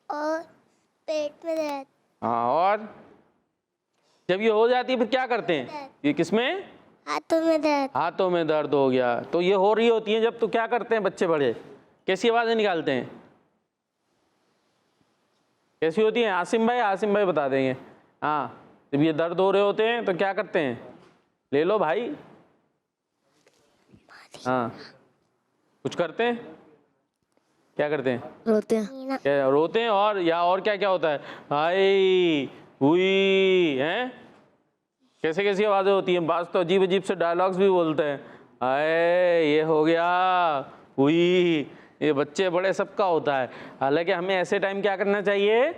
पेट में दर्द, हाँ, और जब ये हो जाती है फिर क्या करते हैं? ये किसमें? हाथों में दर्द, हाथों में दर्द हो गया। तो ये हो रही होती है जब, तो क्या करते हैं बच्चे बड़े? कैसी आवाज़ें निकालते हैं? कैसी होती हैं? आसिम भाई बता देंगे। हाँ, जब ये दर्द हो रहे होते हैं तो क्या करते हैं? ले लो भाई। हाँ, कुछ करते हैं? क्या करते हैं? रोते हैं। क्या रोते हैं? और क्या क्या होता है? हाय हुई हैं, कैसे कैसी आवाज़ें होती हैं? बात तो अजीब अजीब से डायलॉग्स भी बोलते हैं। हाय ये हो गया, हुई, ये बच्चे बड़े सबका होता है। हालांकि हमें ऐसे टाइम क्या करना चाहिए?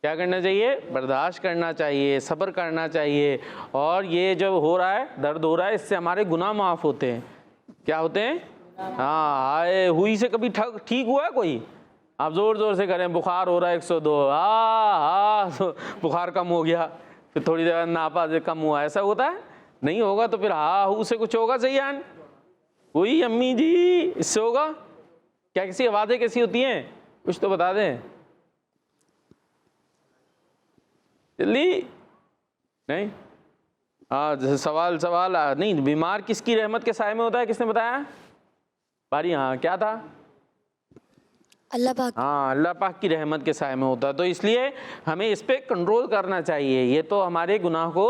क्या करना चाहिए? बर्दाश्त करना चाहिए, सब्र करना चाहिए। और ये जब हो रहा है, दर्द हो रहा है, इससे हमारे गुनाह माफ़ होते हैं। क्या होते हैं? हाँ, आए हुई से कभी ठीक हुआ है कोई? आप ज़ोर ज़ोर से करें, बुखार हो रहा है 102, हाँ, बुखार कम हो गया, फिर थोड़ी देर नापा से कम हुआ, ऐसा होता है? नहीं होगा तो फिर हू से कुछ होगा? सयान हुई अम्मी जी, इससे होगा क्या? कैसी आवाज़ें कैसी होती हैं? कुछ तो बता दें जल्दी। नहीं, हाँ, जैसे सवाल नहीं, बीमार किसकी रहमत के साए में होता है? किसने बताया? बारी, हाँ, क्या था? अल्लाह पाक। हाँ, अल्लाह पाक की रहमत के साए में होता है। तो इसलिए हमें इस पे कंट्रोल करना चाहिए। ये तो हमारे गुनाह को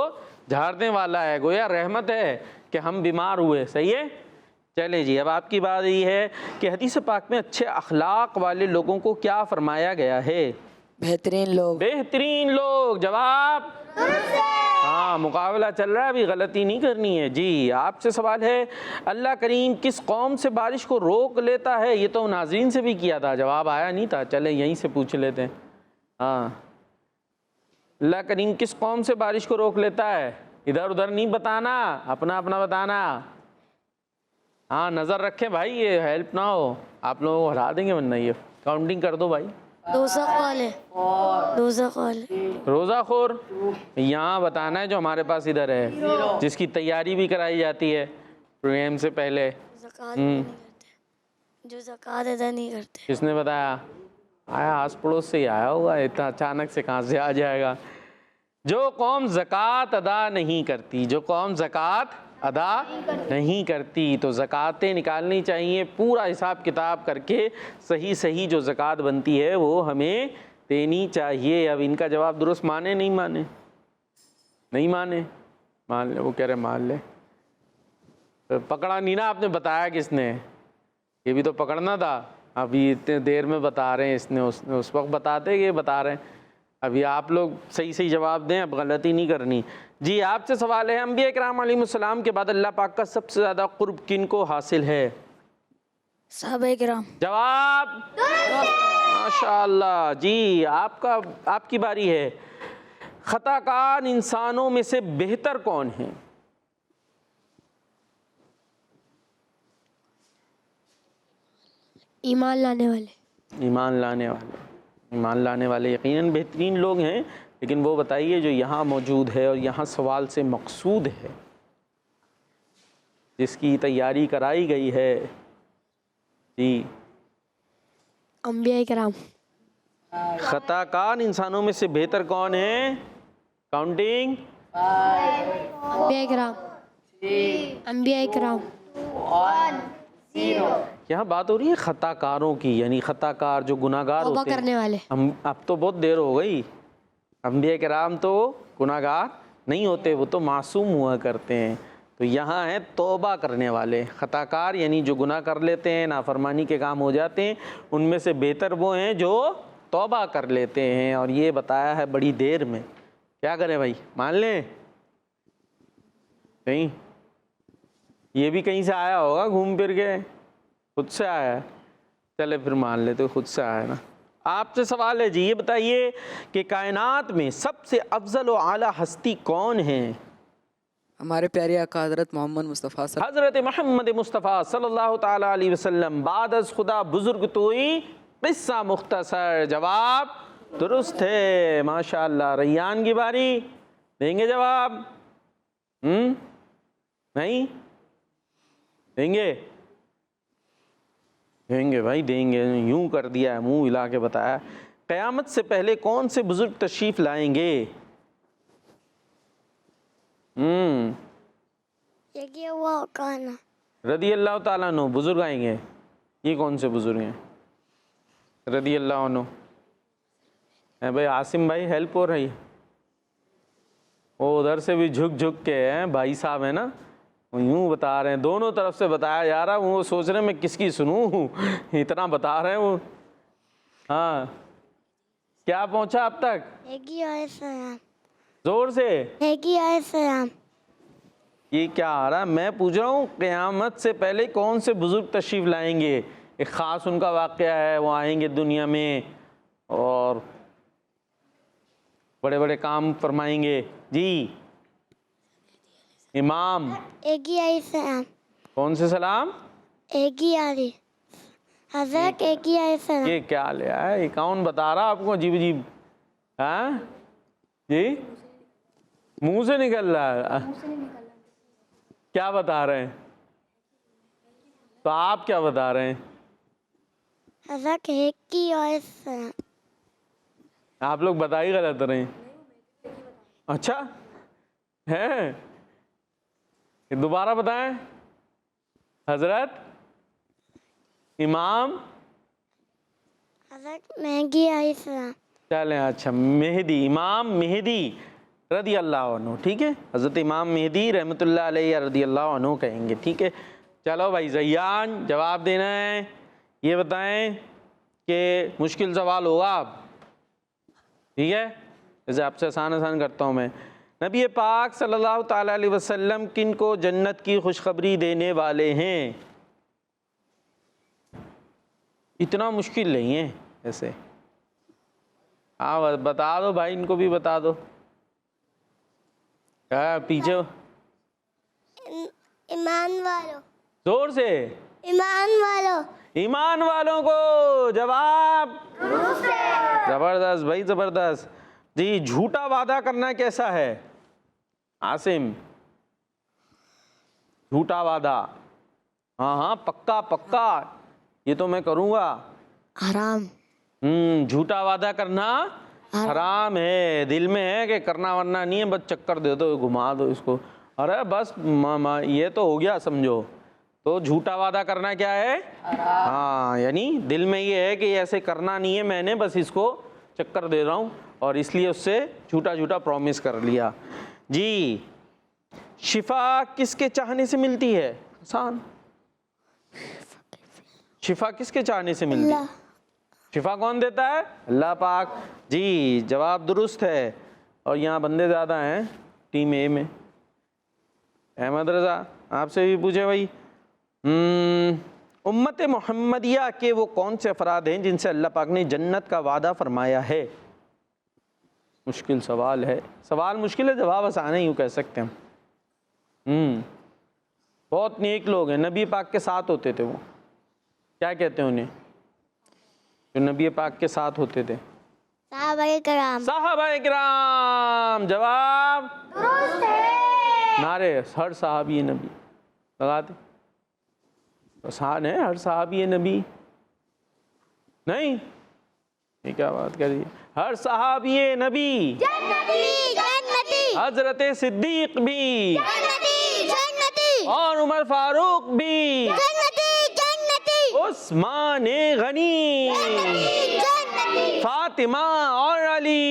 झाड़ने वाला है, गोया रहमत है कि हम बीमार हुए। सही है। चले जी, अब आपकी बात ये है कि हदीस पाक में अच्छे अखलाक वाले लोगों को क्या फरमाया गया है? बेहतरीन लोग। बेहतरीन लोग। जवाब? हाँ, मुकाबला चल रहा है, अभी गलती नहीं करनी है। जी, आपसे सवाल है, अल्लाह करीम किस कौम से बारिश को रोक लेता है? ये तो नाज़रीन से भी किया था, जवाब आया नहीं था। चले यहीं से पूछ लेते हैं। हाँ, अल्लाह करीम किस कौम से बारिश को रोक लेता है? इधर उधर नहीं बताना, अपना अपना बताना। हाँ, नज़र रखें भाई, ये हेल्प ना हो, आप लोगों को हरा देंगे वरना। ये काउंटिंग कर दो भाई। रोज़ाखोर यहाँ बताना है जो हमारे पास इधर है, जिसकी तैयारी भी कराई जाती है प्रोग्राम से पहले। जो ज़कात अदा नहीं करते। किसने बताया? आया आस पड़ोस से ही आया होगा, इतना अचानक से कहाँ से आ जाएगा। जो कौम ज़कात अदा नहीं करती, जो कौम ज़कात अदा नहीं करती, तो ज़कातें निकालनी चाहिए, पूरा हिसाब किताब करके सही सही जो ज़कात बनती है वो हमें देनी चाहिए। अब इनका जवाब दुरुस्त माने नहीं माने? नहीं माने, मान ले। वो कह रहे मान ले। तो पकड़ा नहीं ना आपने, बताया किसने? ये भी तो पकड़ना था। अभी इतने देर में बता रहे हैं, इसने उस वक्त बताते कि ये बता रहे हैं। अभी आप लोग सही सही जवाब दें, अब गलती नहीं करनी। जी, आपसे सवाल है, अंबिया किराम अलैहिमुस्सलाम के बाद अल्लाह पाक का सबसे ज़्यादा कुर्ब किन को हासिल है? सहाबा किराम। जवाब? माशाअल्लाह। जी, आपकी बारी है। खताकार इंसानों में से बेहतर कौन है? ईमान लाने वाले। ईमान लाने वाले। ईमान लाने वाले यकीनन बेहतरीन लोग हैं, लेकिन वो बताइए जो यहाँ मौजूद है और यहाँ सवाल से मकसूद है, जिसकी तैयारी कराई गई है। जी, अंबिया किराम। खताकार इंसानों में से बेहतर कौन है? काउंटिंग। अंबिया किराम। अंबिया किराम। यहाँ बात हो रही है खताकारों की, यानी खताकार जो गुनाहगार तौबा होते हैं। करने वाले। हम अब तो बहुत देर हो गई। अंबिया किराम तो गुनाहगार नहीं होते, वो तो मासूम हुआ करते हैं। तो यहाँ है तौबा करने वाले। खताकार यानी जो गुनाह कर लेते हैं, नाफरमानी के काम हो जाते हैं, उनमें से बेहतर वो हैं जो तौबा कर लेते हैं। और ये बताया है बड़ी देर में। क्या करें भाई, मान लें? कहीं ये भी कहीं से आया होगा घूम फिर के, खुद से आया है। चले फिर मान लेते, खुद से आया ना। आपसे सवाल है जी, ये बताइए कि कायनात में सबसे अफजल व आला हस्ती कौन है? हमारे प्यारे आका हज़रत मोहम्मद मुस्तफ़ा हज़रत मोहम्मद मुस्तफ़ा सल्लल्लाहु ताला अलैहि वसल्लम। बाद अज़ खुदा बुजुर्ग तोई किस्सा मुख्तसर। जवाब दुरुस्त है, माशाअल्लाह। रैयान की बारी, देंगे जवाब? नहीं देंगे? देंगे भाई, देंगे। यूं कर दिया है, मुंह हिला के बताया। क़यामत से पहले कौन से बुजुर्ग तशरीफ लाएंगे? रदी अल्लाह ताला अन्हु बुजुर्ग आएंगे। ये कौन से बुजुर्ग हैं? रदी अल्लाह अन्हु है भाई। आसिम भाई हेल्प हो रही है। वो उधर से भी झुक झुक के हैं, भाई साहब है ना, यूं बता रहे हैं। दोनों तरफ से बताया जा रहा है। वो सोच रहे हैं मैं किसकी सुनूं, इतना बता रहे हैं वो। हाँ, क्या पहुंचा अब तक? जोर से। ये क्या आ रहा है? मैं पूछ रहा हूँ क़यामत से पहले कौन से बुजुर्ग तशरीफ लाएंगे? एक ख़ास उनका वाक़या है, वो आएंगे दुनिया में और बड़े बड़े काम फरमाएंगे। जी, इमाम। कौन से सलाम? हज़रत ये क्या ले आया? ये कौन बता रहा आपको अजीब अजीब? हाँ जी, मुंह से निकल रहा है। क्या बता रहे हैं? तो आप क्या बता रहे हैं? आप लोग बता ही गलत रहे हैं। अच्छा है, दोबारा बताएं। हजरत इमाम हज़रत मेहदी अलैहिस्सलाम। चलें, अच्छा मेहदी, इमाम मेहदी रदी अल्लाह अन्हु, ठीक है, हज़रत इमाम मेहदी रहमतुल्लाह अलैहि रदी अल्लाह अन्हु कहेंगे, ठीक है। चलो भाई ज़ैयान, जवाब देना है। ये बताएं कि मुश्किल सवाल होगा आप, ठीक है, जैसे आपसे आसान करता हूँ मैं। नबी पाक सल्लल्लाहु ताला अलैहि वसल्लम किन को जन्नत की खुशखबरी देने वाले हैं? इतना मुश्किल नहीं है ऐसे। हाँ बता दो भाई, इनको भी बता दो। क्या पीछे? ईमान वालों। जोर से। ईमान वालों। ईमान वालों को जवाब जबरदस्त भाई, जबरदस्त जी। झूठा वादा करना कैसा है आसिम? झूठा वादा, हाँ हाँ पक्का पक्का, ये तो मैं करूँगा। हराम। झूठा वादा करना हराम है, दिल में है कि करना वरना नहीं है, बस चक्कर दे दो, घुमा दो इसको, अरे बस ये तो हो गया समझो। तो झूठा वादा करना क्या है? हाँ, यानी दिल में ये है कि ऐसे करना नहीं है, मैंने बस इसको चक्कर दे रहा हूँ और इसलिए उससे झूठा झूठा प्रॉमिस कर लिया जी। शिफा किसके चाहने से मिलती है? आसान। शिफा किसके चाहने से मिलती है? शिफा कौन देता है? अल्लाह पाक जी। जवाब दुरुस्त है। और यहाँ बंदे ज़्यादा हैं टीम ए में। अहमद रज़ा आपसे भी पूछे भाई, उम्मत मोहम्मदिया के वो कौन से अफराद हैं जिनसे अल्लाह पाक ने जन्नत का वादा फरमाया है? मुश्किल सवाल है, सवाल मुश्किल है, जवाब आसान है यूँ कह सकते हैं हम। बहुत नेक लोग हैं, नबी पाक के साथ होते थे वो, क्या कहते हैं उन्हें जो नबी पाक के साथ होते थे? सहाबाए किराम। सहाबाए किराम। जवाब दुरुस्त है। नारे हर सहाबी नबी लगाते, आसान है, हर सहाबी नबी नहीं, ये क्या बात कर रही है? हर सहाबी नबी जन्नती जन्नती। हजरत सिद्दीक भी जन्नती जन्नती। और उमर फारूक भी, जन्नती जन्नती। उस्मान गनी, जन्नती। फातिमा और अली।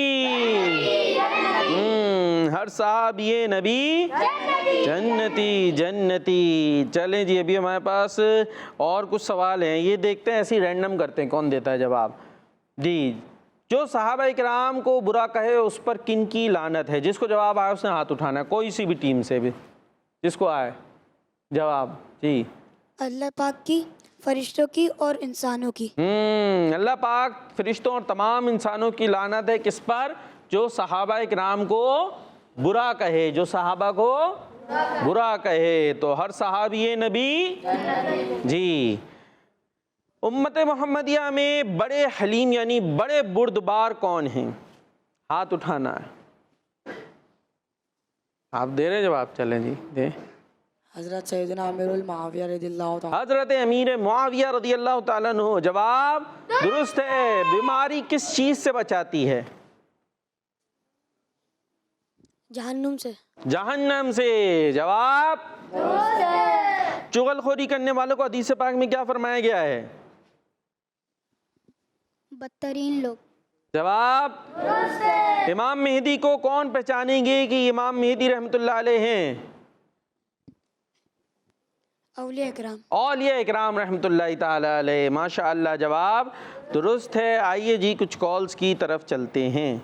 हर सहाबी नबी जन्नती जन्नती। चलें जी, अभी हमारे पास और कुछ सवाल हैं, ये देखते हैं, ऐसे ही रैंडम करते हैं कौन देता है जवाब जी। जो सहाबा इकराम को बुरा कहे उस पर किन की लानत है? जिसको जवाब आए उसने हाथ उठाना है, कोई सी भी टीम से भी, जिसको आए जवाब जी। अल्लाह पाक की, फरिश्तों की और इंसानों की। अल्लाह पाक, फरिश्तों और तमाम इंसानों की लानत है किस पर? जो सहाबा इकराम को बुरा कहे, जो सहाबा को बुरा कहे। तो हर सहाबी नबी जी। उम्मत मोहम्मदिया में बड़े हलीम यानी बड़े बुर्दबार कौन हैं? हाथ उठाना है। आप दे रहे जवाब? चलें जी दे। हज़रत सैयदना अमीरुल मुआविया रज़ियल्लाहु ताला। हजरत अमीर मुआविया रज़ियल्लाहु ताला अन्हु। जवाब दुरुस्त है। बीमारी किस चीज़ से बचाती है? जहन्नुम से। जहन्नम से। जवाब चुगलखोरी करने वालों को हदीस पाक में क्या फरमाया गया है? बदतरीन लोग। जवाब इमाम मेहदी को कौन पहचानेंगे कि इमाम मेहदी रहमतुल्लाह अलैह हैं? औलिया इकराम। औलिया इकराम रहमतुल्लाह ताला अलैह। माशाअल्लाह, जवाब दुरुस्त है। आइए जी कुछ कॉल्स की तरफ चलते हैं।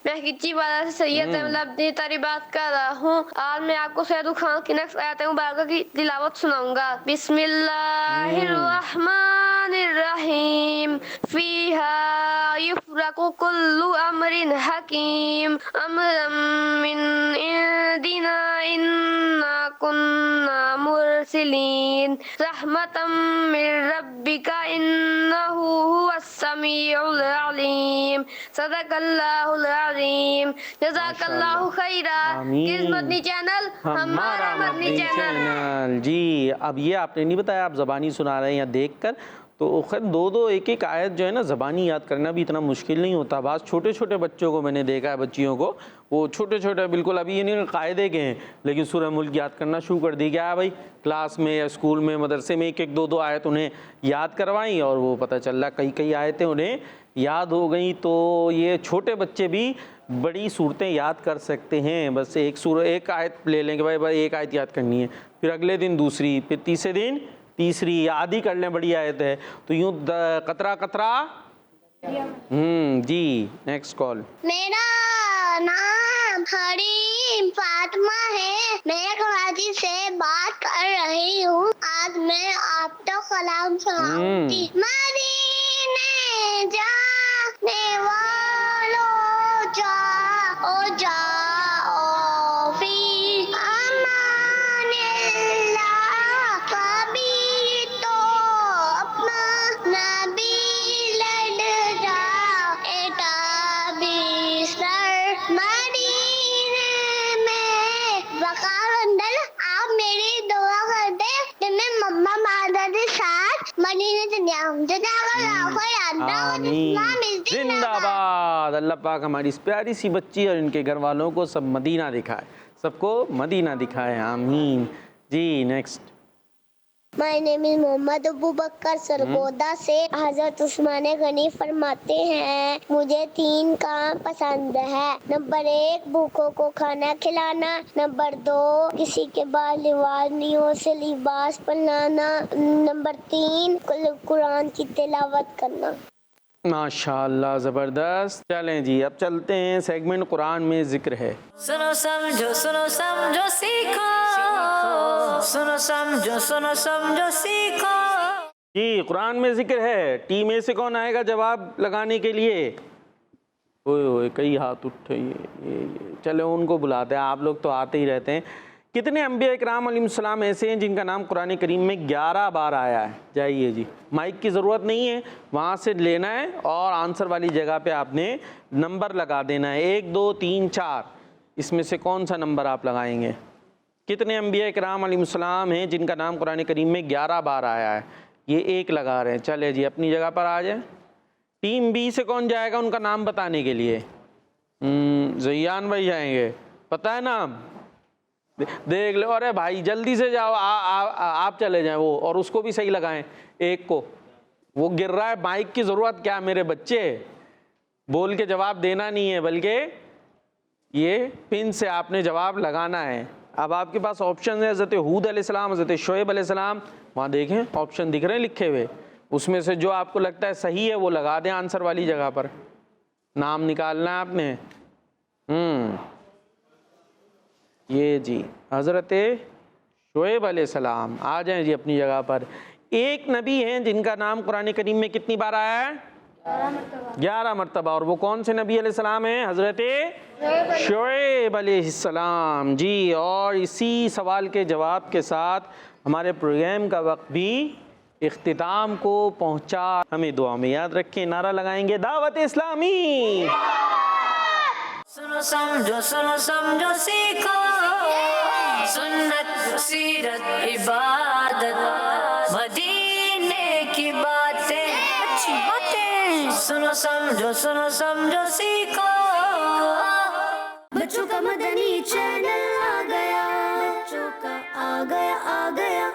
मैं किच्ची वाला से सैयद अपनी तारी बात कर रहा हूँ। आज मैं आपको सैयद खान की नेक्स्ट आयत मुबारक की तिलावत सुनाऊंगा। बिस्मिल्लाहिर्रहमानिर्रहीम। फीहा युफ्रकु कुल्लु अमरिन हकीम अमरम मिन इंदिना इन्ना कुन्ना मुरसिलीन रहमतम मिर रब्बिका इन्नहु हुवस समीउल अलीम। सदकल्लाहुल अज़ीम। जज़ाकल्लाहु खैरा। किस मदनी चैनल? हमारा मदनी चैनल जी। अब ये आपने नहीं बताया, आप ज़बानी सुना रहे हैं या देखकर, तो खैर दो दो एक एक आयत जो है ना ज़बानी याद करना भी इतना मुश्किल नहीं होता। बात छोटे छोटे बच्चों को मैंने देखा है, बच्चियों को, वो छोटे छोटे बिल्कुल अभी ये नहीं कायदे के हैं, लेकिन सूरह मुल्क याद करना शुरू कर दी। क्या है भाई, क्लास में या स्कूल में मदरसे में एक एक दो दो आयत उन्हें याद करवाई और वो पता चल रहा कई कई आयतें उन्हें याद हो गई। तो ये छोटे बच्चे भी बड़ी सूरतें याद कर सकते हैं। बस एक आयत ले लेंगे, भाई एक आयत याद करनी है, फिर अगले दिन दूसरी, फिर तीसरे दिन तीसरी, आदि कर लें, बड़ी आयत है। तो यूँ कतरा कतरा। जी नेक्स्ट कॉल। मेरा नाम हरीम फातिमा है, मैं कराची से बात कर रही हूँ। आज मैं आपको कलाम सुनाऊंगी। मदीने जाने वालों जाओ जाओ फी अमानिल्लाह, कभी तो अपना नबी लड़ जाओ, एटा भी सर मदीने में बकावंदल। आप मेरी दुआ कर दे कि मैं मम्मा मादा के साथ मदीने से जाऊं। जिंदाबाद। अल्लाह पाक हमारी इस प्यारी सी बच्ची और इनके घर वालों को सब मदीना दिखाए, सबको मदीना दिखाए, आमीन। जी next. My name is Mohammad Abu Bakar Sargodha से। हजरत उस्मान गनी फरमाते हैं, मुझे 3 काम पसंद है। नंबर 1 भूखों को खाना खिलाना, नंबर 2 किसी के बाल लिवानियों से लिबास पहनाना, नंबर 3 कुरान की तिलावत करना। माशाअल्लाह, ज़बरदस्त। चलें जी, अब चलते हैं सेगमेंट कुरान में ज़िक्र है। सुनो समझो सीखो, सुनो समझो सीखो। जी कुरान में ज़िक्र है। टीम में से कौन आएगा जवाब लगाने के लिए? ओए कई हाथ उठे। ये चलो उनको बुलाते हैं, आप लोग तो आते ही रहते हैं। कितने अंबिया इकराम अलैहिस्सलाम ऐसे हैं जिनका नाम कुरान करीम में 11 बार आया है? जाइए जी, माइक की ज़रूरत नहीं है, वहाँ से लेना है और आंसर वाली जगह पे आपने नंबर लगा देना है, 1 2 3 4। इसमें से कौन सा नंबर आप लगाएंगे? कितने अंबिया इकराम अलैहिस्सलाम हैं जिनका नाम कुरान करीम में 11 बार आया है? ये 1 लगा रहे हैं। चले जी, अपनी जगह पर आ जाए। टीम बी से कौन जाएगा उनका नाम बताने के लिए? ज़ियान भाई जाएंगे, पता है नाम? देख लो। अरे भाई जल्दी से जाओ, आप चले जाएं वो, और उसको भी सही लगाएं, एक को। वो गिर रहा है, माइक की ज़रूरत क्या मेरे बच्चे? बोल के जवाब देना नहीं है, बल्कि ये पिन से आपने जवाब लगाना है। अब आपके पास ऑप्शन है हज़रत हूद अलैहिस्सलाम, हज़रत शुएब अलैहिस्सलाम। वहाँ देखें ऑप्शन दिख रहे हैं लिखे हुए, उसमें से जो आपको लगता है सही है वो लगा दें आंसर वाली जगह पर। नाम निकालना है आपने। ये जी हज़रत शुएब अलैहिस्सलाम, आ जाएं जी अपनी जगह पर। एक नबी हैं जिनका नाम कुरान करीम में कितनी बार आया है? 11 मरतबा। और वो कौन से नबी अलैहिस्सलाम हैं? हज़रत शुएब अलैहिस्सलाम। जी, और इसी सवाल के जवाब के साथ हमारे प्रोग्राम का वक्त भी इख्तिताम को पहुँचा। हमें दुआ में याद रखें, नारा लगाएंगे दावत इस्लामी। सुनो समझो सीखो, सुन्नत सीरत इबादत मदीने की बातें, अच्छी बातें। सुनो समझो सीखो। बच्चों का मदनी चैनल आ गया, बच्चों का आ गया